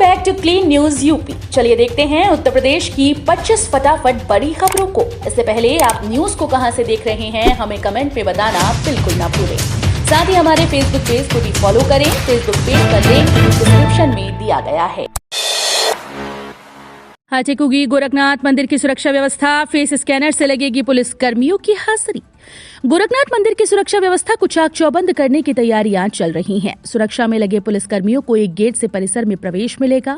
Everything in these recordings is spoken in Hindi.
Back to clean news UP. चलिए देखते हैं उत्तर प्रदेश की 25 फटाफट बड़ी खबरों को। इससे पहले आप न्यूज को कहां से देख रहे हैं हमें कमेंट में बताना बिल्कुल ना भूलें। साथ ही हमारे फेसबुक पेज को भी फॉलो करें। फेसबुक पेज का लिंक डिस्क्रिप्शन में दिया गया है। हाटेकुगी गोरखनाथ मंदिर की सुरक्षा व्यवस्था, फेस स्कैनर से लगेगी पुलिस कर्मियों की हाजिरी। गोरखनाथ मंदिर की सुरक्षा व्यवस्था को चाक चौबंद करने की तैयारियां चल रही हैं। सुरक्षा में लगे पुलिस कर्मियों को एक गेट से परिसर में प्रवेश मिलेगा।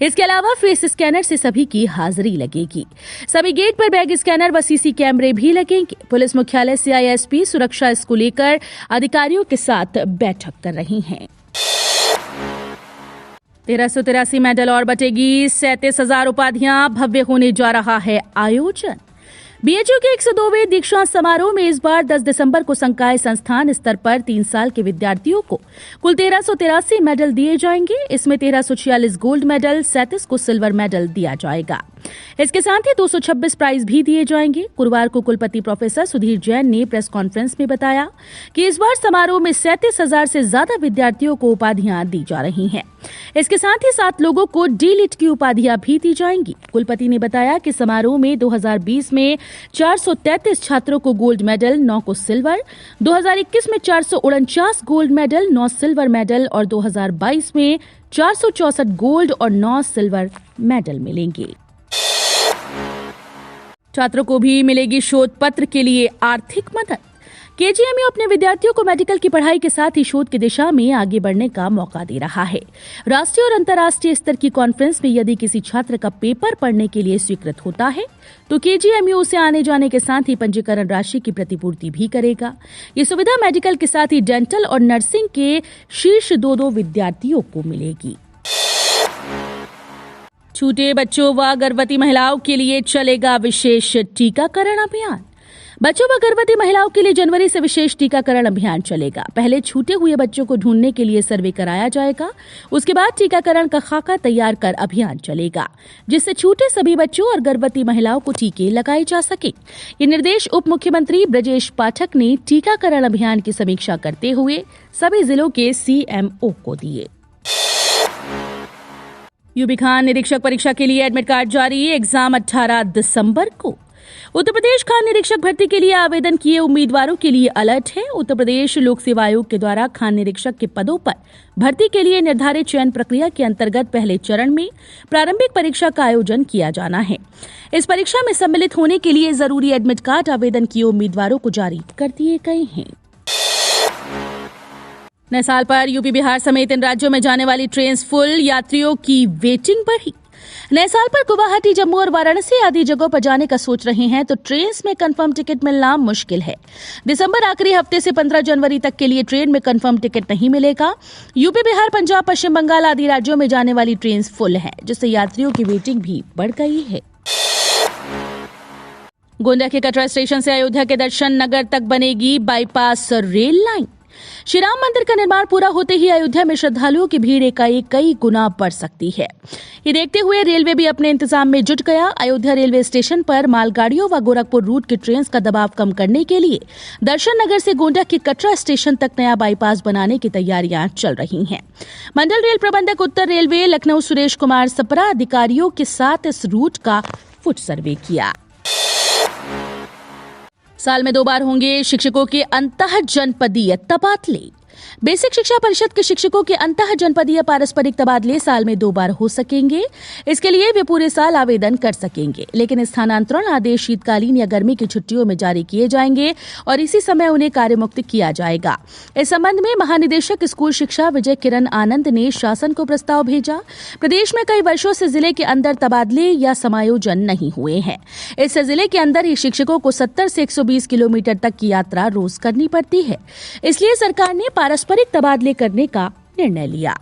इसके अलावा फेस स्कैनर से सभी की हाजिरी लगेगी। सभी गेट पर बैग स्कैनर व सीसी कैमरे भी लगेंगे। पुलिस मुख्यालय से आईएसपी सुरक्षा इसको लेकर अधिकारियों के साथ बैठक कर रही हैं। 1383 मेडल और बटेगी 37,000 उपाधियां, भव्य होने जा रहा है आयोजन। बीएचयू के 102वें दीक्षांत समारोह में इस बार 10 दिसंबर को संकाय संस्थान स्तर पर 3 साल के विद्यार्थियों को कुल 1383 मेडल दिए जाएंगे। इसमें 1346 गोल्ड मेडल, 37 को सिल्वर मेडल दिया जाएगा। इसके साथ ही 226 प्राइज भी दिए जाएंगे। गुरुवार को कुलपति प्रोफेसर सुधीर जैन ने प्रेस कॉन्फ्रेंस में बताया कि इस बार समारोह में 37,000 से ज्यादा विद्यार्थियों को उपाधियां दी जा रही हैं। इसके साथ ही 7 लोगों को डी.लिट की उपाधियां भी दी जाएंगी। कुलपति ने बताया कि समारोह में 2020 में 433 छात्रों को गोल्ड मेडल, 9 को सिल्वर, 2021 में 449 गोल्ड मेडल, 9 सिल्वर मेडल और 2022 में 464 गोल्ड और 9 सिल्वर मेडल मिलेंगे। छात्रों को भी मिलेगी शोध पत्र के लिए आर्थिक मदद। केजीएमयू अपने विद्यार्थियों को मेडिकल की पढ़ाई के साथ ही शोध की दिशा में आगे बढ़ने का मौका दे रहा है। राष्ट्रीय और अंतर्राष्ट्रीय स्तर की कॉन्फ्रेंस में यदि किसी छात्र का पेपर पढ़ने के लिए स्वीकृत होता है तो केजीएमयू उसे आने जाने के साथ ही पंजीकरण राशि की प्रतिपूर्ति भी करेगा। ये सुविधा मेडिकल के साथ ही डेंटल और नर्सिंग के शीर्ष 2 विद्यार्थियों को मिलेगी। छूटे बच्चों व गर्भवती महिलाओं के लिए चलेगा विशेष टीकाकरण अभियान। बच्चों व गर्भवती महिलाओं के लिए जनवरी से विशेष टीकाकरण अभियान चलेगा। पहले छूटे हुए बच्चों को ढूंढने के लिए सर्वे कराया जाएगा। उसके बाद टीकाकरण का खाका तैयार कर अभियान चलेगा, जिससे छूटे सभी बच्चों और गर्भवती महिलाओं को टीके लगाए जा सके। ये निर्देश उप मुख्यमंत्री ब्रजेश पाठक ने टीकाकरण अभियान की समीक्षा करते हुए सभी जिलों के सीएमओ को दिए। यूपी खान निरीक्षक परीक्षा के लिए एडमिट कार्ड जारी, एग्जाम 18 दिसंबर को। उत्तर प्रदेश खान निरीक्षक भर्ती के लिए आवेदन किए उम्मीदवारों के लिए अलर्ट है। उत्तर प्रदेश लोक सेवा आयोग के द्वारा खान निरीक्षक के पदों पर भर्ती के लिए निर्धारित चयन प्रक्रिया के अंतर्गत पहले चरण में प्रारंभिक परीक्षा का आयोजन किया जाना है। इस परीक्षा में सम्मिलित होने के लिए जरूरी एडमिट कार्ड आवेदन किए उम्मीदवारों को जारी कर दिए गए हैं। नए साल पर यूपी बिहार समेत इन राज्यों में जाने वाली ट्रेन फुल, यात्रियों की वेटिंग बढ़ी। नए साल पर गुवाहाटी, जम्मू और वाराणसी आदि जगहों पर जाने का सोच रहे हैं तो ट्रेन में कंफर्म टिकट मिलना मुश्किल है। दिसंबर आखिरी हफ्ते से 15 जनवरी तक के लिए ट्रेन में कंफर्म टिकट नहीं मिलेगा। यूपी बिहार, पंजाब, पश्चिम बंगाल आदि राज्यों में जाने वाली ट्रेन फुल है, जिससे यात्रियों की वेटिंग भी बढ़ गई है। गोंडा के कटरा स्टेशन से अयोध्या के दर्शन नगर तक बनेगी bypass rail line. Shri Ram मंदिर का निर्माण पूरा होते ही अयोध्या में श्रद्धालुओं की भीड़ एकाएक कई गुना बढ़ सकती है। ये देखते हुए रेलवे भी अपने इंतजाम में जुट गया। अयोध्या रेलवे स्टेशन पर मालगाड़ियों व गोरखपुर रूट की ट्रेन का दबाव कम करने के लिए दर्शन नगर से गोंडा के कटरा स्टेशन तक नया बाईपास बनाने की तैयारियां चल रही हैं। मंडल रेल प्रबंधक उत्तर रेलवे लखनऊ सुरेश कुमार सपरा अधिकारियों के साथ इस रूट का फुट सर्वे किया। साल में 2 बार होंगे शिक्षकों के अंतः जनपदीय तबादले। बेसिक शिक्षा परिषद के शिक्षकों के अंतः जनपदीय पारस्परिक तबादले साल में 2 बार हो सकेंगे। इसके लिए वे पूरे साल आवेदन कर सकेंगे, लेकिन स्थानांतरण आदेश शीतकालीन या गर्मी की छुट्टियों में जारी किए जाएंगे और इसी समय उन्हें कार्यमुक्त किया जाएगा। इस संबंध में महानिदेशक स्कूल शिक्षा विजय किरण आनंद ने शासन को प्रस्ताव भेजा। प्रदेश में कई वर्षों से जिले के अंदर तबादले या समायोजन नहीं हुए हैं। इससे जिले के अंदर ही शिक्षकों को 70 से 120 किलोमीटर तक की यात्रा रोज करनी पड़ती है। इसलिए सरकार ने पारस्परिक तबादले करने का निर्णय लिया।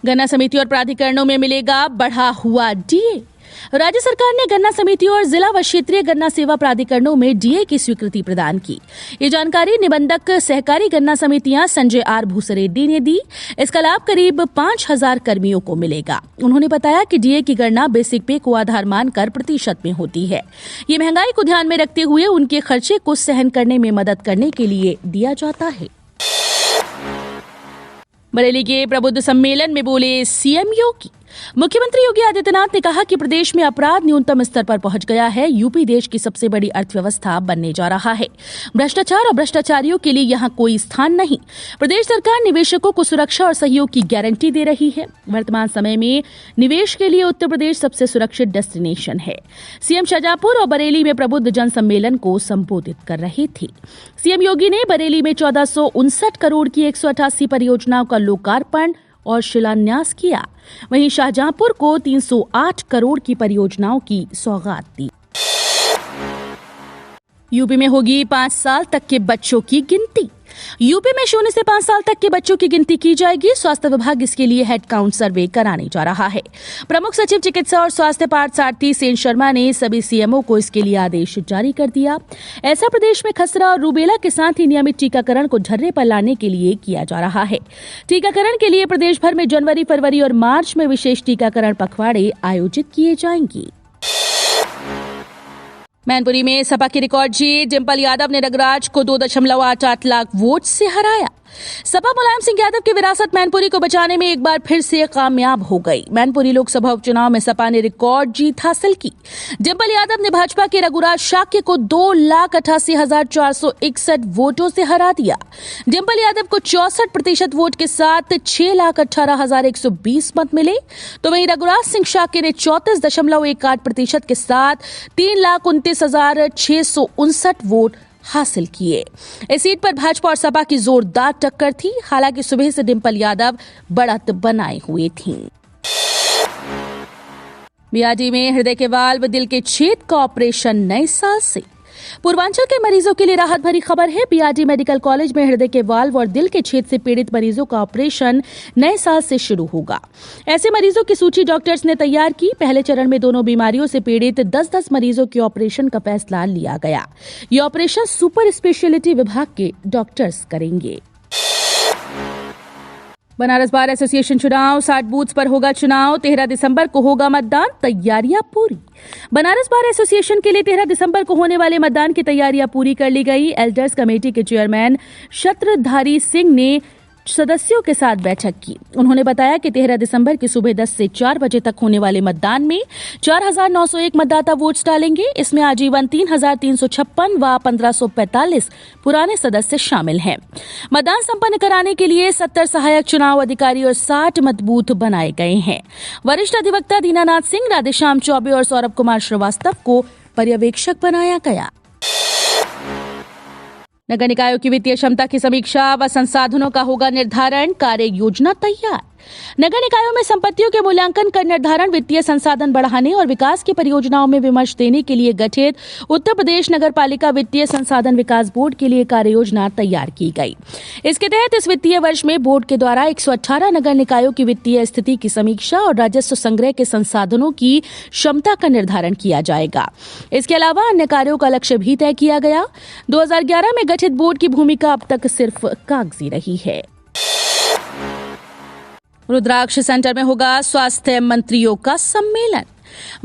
गन्ना समिति और प्राधिकरणों में मिलेगा बढ़ा हुआ डीए। राज्य सरकार ने गन्ना समितियों और जिला व क्षेत्रीय गन्ना सेवा प्राधिकरणों में डीए की स्वीकृति प्रदान की। ये जानकारी निबंधक सहकारी गन्ना समितियां संजय आर भूसरेड्डी ने दी। इसका लाभ करीब 5,000 कर्मियों को मिलेगा। उन्होंने बताया कि डीए की गणना बेसिक पे को आधार मानकर प्रतिशत में होती है। ये महंगाई को ध्यान में रखते हुए उनके खर्चे को सहन करने में मदद करने के लिए दिया जाता है। बरेली के प्रबुद्ध सम्मेलन में बोले सीएम योगी। मुख्यमंत्री योगी आदित्यनाथ ने कहा कि प्रदेश में अपराध न्यूनतम स्तर पर पहुंच गया है। यूपी देश की सबसे बड़ी अर्थव्यवस्था बनने जा रहा है। भ्रष्टाचार और भ्रष्टाचारियों के लिए यहां कोई स्थान नहीं। प्रदेश सरकार निवेशकों को सुरक्षा और सहयोग की गारंटी दे रही है। वर्तमान समय में निवेश के लिए उत्तर प्रदेश सबसे सुरक्षित डेस्टिनेशन है। सीएम शाहजहांपुर और बरेली में प्रबुद्ध जन सम्मेलन को संबोधित कर रहे थे। सीएम योगी ने बरेली में 1459 करोड़ की 188 परियोजनाओं का लोकार्पण और शिलान्यास किया। वहीं शाहजहांपुर को 308 करोड़ की परियोजनाओं की सौगात दी। यूपी में होगी 5 साल तक के बच्चों की गिनती। यूपी में 0 से 5 साल तक के बच्चों की गिनती की जाएगी। स्वास्थ्य विभाग इसके लिए हेड काउंट सर्वे कराने जा रहा है। प्रमुख सचिव चिकित्सा और स्वास्थ्य पार्थ सारथी सेन शर्मा ने सभी सीएमओ को इसके लिए आदेश जारी कर दिया। ऐसा प्रदेश में खसरा और रूबेला के साथ ही नियमित टीकाकरण को झर्रे पर लाने के लिए किया जा रहा है। टीकाकरण के लिए प्रदेश भर में जनवरी, फरवरी और मार्च में विशेष टीकाकरण पखवाड़े आयोजित किए जाएंगे। मैनपुरी में सपा की रिकॉर्ड जीत। डिंपल यादव ने रघुराज को 2.88 लाख वोट से हराया। सपा मुलायम सिंह यादव की विरासत मैनपुरी को बचाने में एक बार फिर से कामयाब हो गई। मैनपुरी लोकसभा उपचुनाव में सपा ने रिकॉर्ड जीत हासिल की। डिंपल यादव ने भाजपा के रघुराज शाक्य को 2,88,461 वोटों से हरा दिया। डिंपल यादव को 64% वोट के साथ 6,18,120 मत मिले, तो वहीं रघुराज सिंह शाक्य ने 34.18% के साथ 3,29,659 वोट हासिल किए। इस सीट पर भाजपा और सपा की जोरदार टक्कर थी। हालांकि सुबह से डिंपल यादव बढ़त बनाए हुए थीं। बीआरडी में हृदय के वाल्व, दिल के छेद का ऑपरेशन नए साल से। पूर्वांचल के मरीजों के लिए राहत भरी खबर है। बीआरडी मेडिकल कॉलेज में हृदय के वाल्व और दिल के छेद से पीड़ित मरीजों का ऑपरेशन नए साल से शुरू होगा। ऐसे मरीजों की सूची डॉक्टर्स ने तैयार की। पहले चरण में दोनों बीमारियों से पीड़ित 10-10 मरीजों के ऑपरेशन का फैसला लिया गया। ये ऑपरेशन सुपर स्पेशलिटी विभाग के डॉक्टर्स करेंगे। बनारस बार एसोसिएशन चुनाव, 60 बूथ्स पर होगा चुनाव। 13 दिसंबर को होगा मतदान, तैयारियां पूरी। बनारस बार एसोसिएशन के लिए 13 दिसंबर को होने वाले मतदान की तैयारियां पूरी कर ली गई। एल्डर्स कमेटी के चेयरमैन शत्रधारी सिंह ने सदस्यों के साथ बैठक की। उन्होंने बताया कि 13 दिसंबर की सुबह 10 से 4 बजे तक होने वाले मतदान में 4,901 मतदाता वोट्स डालेंगे। इसमें आजीवन 3,356 व 1,545 पुराने सदस्य शामिल हैं। मतदान संपन्न कराने के लिए 70 सहायक चुनाव अधिकारी और 60 मतबूथ बनाए गए हैं। वरिष्ठ अधिवक्ता दीनानाथ सिंह, राधेश्याम चौबे और सौरभ कुमार श्रीवास्तव को पर्यवेक्षक बनाया गया। नगर निकायों की वित्तीय क्षमता की समीक्षा व संसाधनों का होगा निर्धारण, कार्य योजना तैयार। नगर निकायों में संपत्तियों के मूल्यांकन कर निर्धारण, वित्तीय संसाधन बढ़ाने और विकास की परियोजनाओं में विमर्श देने के लिए गठित उत्तर प्रदेश नगर पालिका वित्तीय संसाधन विकास बोर्ड के लिए कार्य योजना तैयार की गई। इसके तहत इस वित्तीय वर्ष में बोर्ड के द्वारा 118 नगर निकायों की वित्तीय स्थिति की समीक्षा और राजस्व संग्रह के संसाधनों की क्षमता का निर्धारण किया जाएगा। इसके अलावा अन्य कार्यों का लक्ष्य भी तय किया गया। 2011 में गठित बोर्ड की भूमिका अब तक सिर्फ कागजी रही है। रुद्राक्ष सेंटर में होगा स्वास्थ्य मंत्रियों का सम्मेलन।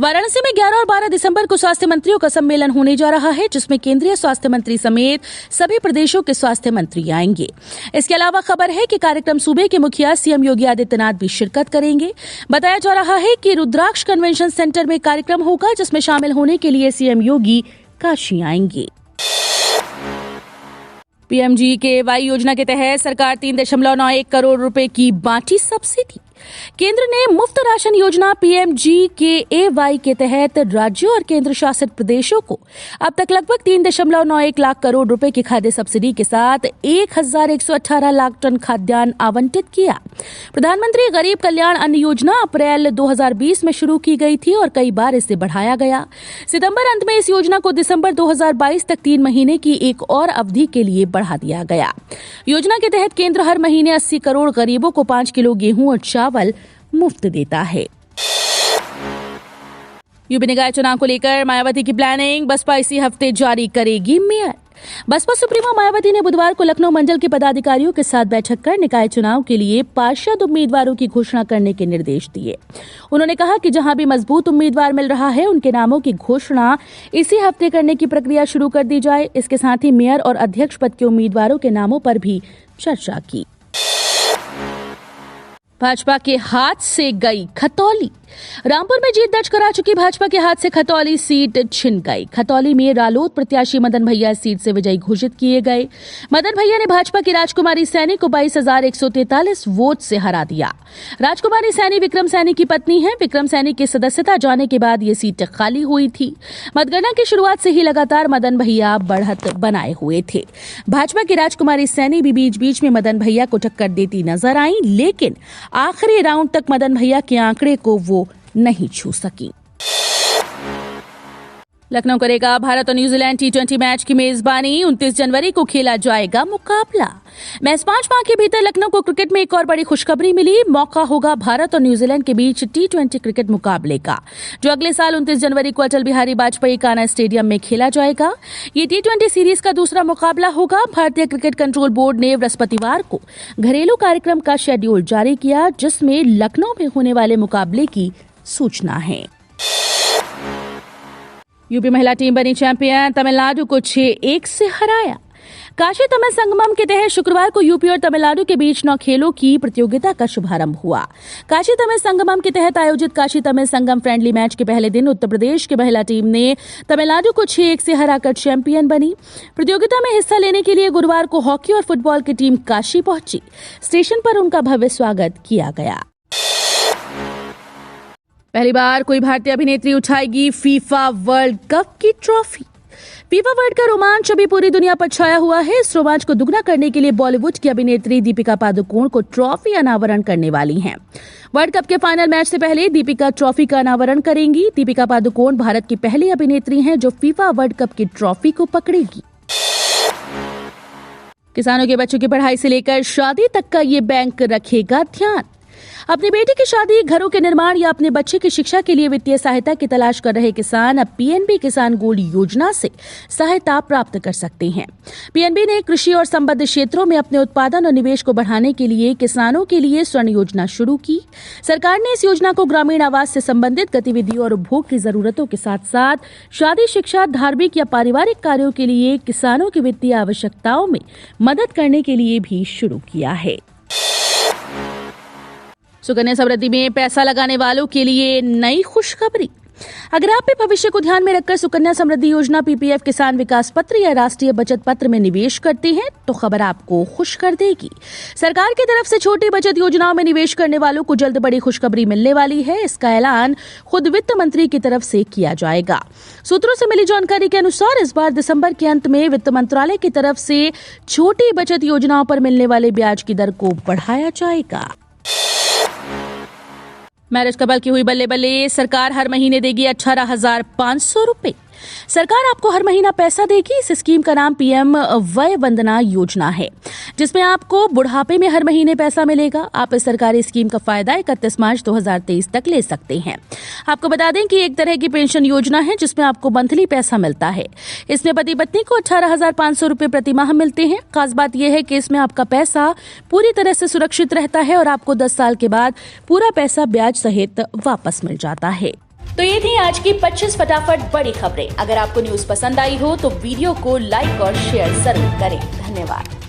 वाराणसी में 11 और 12 दिसंबर को स्वास्थ्य मंत्रियों का सम्मेलन होने जा रहा है, जिसमें केंद्रीय स्वास्थ्य मंत्री समेत सभी प्रदेशों के स्वास्थ्य मंत्री आएंगे। इसके अलावा खबर है कि कार्यक्रम सूबे के मुखिया सीएम योगी आदित्यनाथ भी शिरकत करेंगे। बताया जा रहा है कि रुद्राक्ष कन्वेंशन सेंटर में कार्यक्रम होगा, जिसमें शामिल होने के लिए सीएम योगी काशी आएंगे। पीएमजीकेवाई योजना के तहत सरकार 3.91 करोड़ रुपए की बांटी सब्सिडी। केंद्र ने मुफ्त राशन योजना पीएमजीकेवाई के तहत राज्यों और केंद्र शासित प्रदेशों को अब तक लगभग 3.91 लाख करोड़ रुपए की खाद्य सब्सिडी के साथ 1,118 लाख टन खाद्यान्न आवंटित किया। प्रधानमंत्री गरीब कल्याण अन्न योजना अप्रैल 2020 में शुरू की गई थी और कई बार इसे बढ़ाया गया। सितंबर अंत में इस योजना को दिसंबर 2022 तक 3 महीने की एक और अवधि के लिए बढ़ा दिया गया। योजना के तहत केंद्र हर महीने 80 करोड़ गरीबों को 5 किलो गेहूं और चावल मुफ्त देता है। यूपी निकाय चुनाव को लेकर मायावती की प्लानिंग, बसपा इसी हफ्ते जारी करेगी मेयर। बसपा सुप्रीमो मायावती ने बुधवार को लखनऊ मंडल के पदाधिकारियों के साथ बैठक कर निकाय चुनाव के लिए पार्षद उम्मीदवारों की घोषणा करने के निर्देश दिए। उन्होंने कहा कि जहां भी मजबूत उम्मीदवार मिल रहा है, उनके नामों की घोषणा इसी हफ्ते करने की प्रक्रिया शुरू कर दी जाए। इसके साथ ही मेयर और अध्यक्ष पद के उम्मीदवारों के नामों पर भी चर्चा की। भाजपा के हाथ से गई खतौली। रामपुर में जीत दर्ज करा चुकी भाजपा के हाथ से खतौली सीट छिन गई। खतौली में रालोद प्रत्याशी मदन भैया सीट से विजयी घोषित किए गए। मदन भैया ने भाजपा की राजकुमारी सैनी को 22,143 वोट से हरा दिया। राजकुमारी सैनी विक्रम सैनी की पत्नी है। विक्रम सैनी की सदस्यता जाने के बाद ये सीट खाली हुई थी। मतगणना की शुरुआत से ही लगातार मदन भैया बढ़त बनाए हुए थे। भाजपा की राजकुमारी सैनी भी बीच बीच में मदन भैया को टक्कर देती नजर आई, लेकिन आखिरी राउंड तक मदन भैया के आंकड़े को वो नहीं छू सकी। लखनऊ करेगा भारत और न्यूजीलैंड टी20 मैच की मेजबानी। 29 जनवरी को खेला जाएगा मुकाबला। महज 5 माह के भीतर लखनऊ को क्रिकेट में एक और बड़ी खुशखबरी मिली। मौका होगा भारत और न्यूजीलैंड के बीच टी20 क्रिकेट मुकाबले का, जो अगले साल 29 जनवरी को अटल बिहारी वाजपेयी काना स्टेडियम में खेला जाएगा। ये टी20 सीरीज का दूसरा मुकाबला होगा। भारतीय क्रिकेट कंट्रोल बोर्ड ने बृहस्पतिवार को घरेलू कार्यक्रम का शेड्यूल जारी किया, जिसमें लखनऊ में होने वाले मुकाबले की सूचना है। यूपी महिला टीम बनी चैंपियन। तमिलनाडु को 6-1 से हराया। काशी तमिल संगमम के तहत शुक्रवार को यूपी और तमिलनाडु के बीच 9 खेलों की प्रतियोगिता का शुभारंभ हुआ। काशी तमिल संगमम के तहत आयोजित काशी तमिल संगम फ्रेंडली मैच के पहले दिन उत्तर प्रदेश की महिला टीम ने तमिलनाडु को 6-1 से हराकर चैंपियन बनी। प्रतियोगिता में हिस्सा लेने के लिए गुरुवार को हॉकी और फुटबॉल की टीम काशी पहुंची। स्टेशन पर उनका भव्य स्वागत किया गया। पहली बार कोई भारतीय अभिनेत्री उठाएगी फीफा वर्ल्ड कप की ट्रॉफी। फीफा वर्ल्ड का रोमांच अभी पूरी दुनिया पर छाया हुआ है। इस रोमांच को दुगना करने के लिए बॉलीवुड की अभिनेत्री दीपिका पादुकोण को ट्रॉफी अनावरण करने वाली हैं। वर्ल्ड कप के फाइनल मैच से पहले दीपिका ट्रॉफी का अनावरण करेंगी। दीपिका पादुकोण भारत की पहली अभिनेत्री हैं जो फीफा वर्ल्ड कप की ट्रॉफी को पकड़ेगी। किसानों के बच्चों की पढ़ाई से लेकर शादी तक का ये बैंक रखेगा ध्यान। अपनी बेटी की शादी, घरों के निर्माण या अपने बच्चे की शिक्षा के लिए वित्तीय सहायता की तलाश कर रहे किसान अब पीएनबी किसान गोल्ड योजना से सहायता प्राप्त कर सकते हैं। पीएनबी ने कृषि और संबद्ध क्षेत्रों में अपने उत्पादन और निवेश को बढ़ाने के लिए किसानों के लिए स्वर्ण योजना शुरू की। सरकार ने इस योजना को ग्रामीण आवास से संबंधित गतिविधियों और उपभोग की जरूरतों के साथ साथ शादी, शिक्षा, धार्मिक या पारिवारिक कार्यों के लिए किसानों की वित्तीय आवश्यकताओं में मदद करने के लिए भी शुरू किया है। सुकन्या समृद्धि में पैसा लगाने वालों के लिए नई खुशखबरी। अगर आप भी भविष्य को ध्यान में रखकर सुकन्या समृद्धि योजना, पीपीएफ, किसान विकास पत्र या राष्ट्रीय बचत पत्र में निवेश करते हैं तो खबर आपको खुश कर देगी। सरकार की तरफ से छोटी बचत योजनाओं में निवेश करने वालों को जल्द बड़ी खुशखबरी मिलने वाली है। इसका ऐलान खुद वित्त मंत्री की तरफ से किया जाएगा। सूत्रों से मिली जानकारी के अनुसार इस बार दिसंबर के अंत में वित्त मंत्रालय की तरफ से छोटी बचत योजनाओं पर मिलने वाले ब्याज की दर को बढ़ाया जाएगा। मैरिज कपल की हुई बल्ले बल्ले। सरकार हर महीने देगी 18,500 रुपए। सरकार आपको हर महीना पैसा देगी। इस स्कीम का नाम पीएम वय वंदना योजना है, जिसमें आपको बुढ़ापे में हर महीने पैसा मिलेगा। आप इस सरकारी स्कीम का फायदा 31 मार्च 2023 तक ले सकते हैं। आपको बता दें कि एक तरह की पेंशन योजना है जिसमें आपको मंथली पैसा मिलता है। इसमें पति पत्नी को 18,500 रुपए प्रति माह मिलते हैं। खास बात यह है कि इसमें आपका पैसा पूरी तरह से सुरक्षित रहता है और आपको 10 साल के बाद पूरा पैसा ब्याज सहित वापस मिल जाता है। तो ये थी आज की 25 फटाफट बड़ी खबरें। अगर आपको न्यूज पसंद आई हो तो वीडियो को लाइक और शेयर जरूर करें। धन्यवाद।